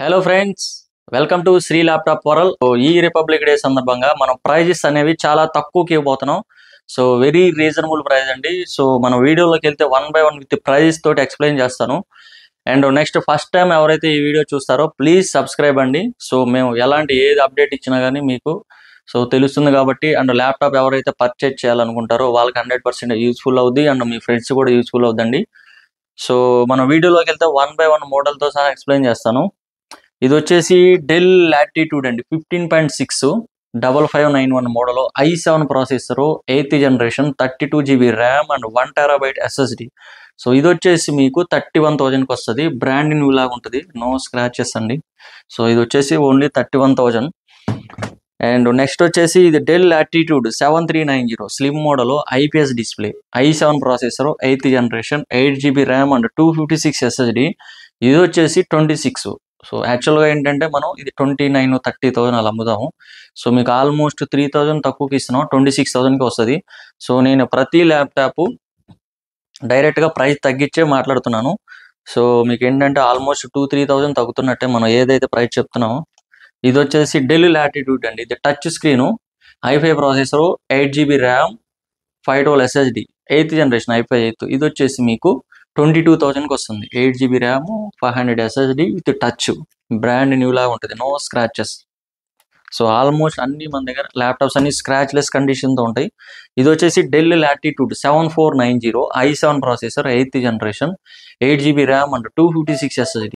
Hello friends, welcome to Sri laptop world. ఈ republic day సందర్భంగా మనం ప్రైజెస్ అనేవి చాలా తక్కువకి ఇవ్వబోతున్నాం. సో వెరీ రీజనబుల్ ప్రైస్ అండి. సో మన వీడియోలోకి వెళ్తే 1 by 1 విత్ ప్రైజెస్ తోటి ఎక్స్ప్లెయిన్ చేస్తాను. అండ్ నెక్స్ట్ ఫస్ట్ టైం ఎవరైతే ఈ వీడియో చూస్తారో ప్లీజ్ సబ్స్క్రైబ్ అండి. సో మేము ఎలాంటి ఏది అప్డేట్ ఇచ్చినా కానీ మీకు సో తెలుస్తుంది కాబట్టి. అండ్ ల్యాప్టాప్ ఎవరైతే పర్చేజ్ చేయాలనుకుంటారో వాళ్ళకి 100% యూస్ఫుల్ అవుద్ది. అండ్ మీ ఫ్రెండ్స్ కూడా యూస్ఫుల్ అవుద్దండి. సో మన వీడియోలోకి వెళ్తే 1 by 1 మోడల్తో సహా ఎక్స్ప్లెయిన్ చేస్తాను. ఇది వచ్చేసి డెల్ లాటిట్యూడ్ అండి, 15.6 5591 model, i7 processor, 8th generation, 32 GB RAM and 1 TB SSD. So ఇది వచ్చేసి మీకు 31,000కి వస్తుంది. బ్రాండ్ న్యూ లాగా ఉంటుంది, నో స్క్రాచెస్ అండి. సో ఇది వచ్చేసి ఓన్లీ 31,000. అండ్ నెక్స్ట్ వచ్చేసి ఇది del latitude 7390 slim model, IPS display, i7 processor, 8th generation, 8 GB RAM and 256 SSD. ఇది వచ్చేసి 26. సో యాక్చువల్గా ఏంటంటే మనం ఇది 29-30,000 అలా అమ్ముదాము. సో మీకు ఆల్మోస్ట్ 3,000 తక్కువకి ఇస్తున్నాం, 26,000కి వస్తుంది. సో నేను ప్రతి ల్యాప్టాప్ డైరెక్ట్గా ప్రైస్ తగ్గించే మాట్లాడుతున్నాను. సో మీకు ఏంటంటే ఆల్మోస్ట్ 2-3,000 తగ్గుతున్నట్టే మనం ఏదైతే ప్రైస్ చెప్తున్నామో. ఇది వచ్చేసి డెల్ లాటిట్యూడ్ అండి, ఇది touch screen, i5 processor, 8 GB RAM, 512 SSD, 8th generation i5 8. ఇది వచ్చేసి మీకు 22,000కి వస్తుంది. 8 GB RAM, 500 SSD with touch, brand new లాగా ఉంటుంది, నో స్క్రాచెస్. సో ఆల్మోస్ట్ అన్ని మన దగ్గర ల్యాప్టాప్స్ అన్ని స్క్రాచ్లెస్ కండిషన్తో ఉంటాయి. ఇది వచ్చేసి del latitude 7490 i7 processor, 8th generation, 8 GB RAM and 256 SSD.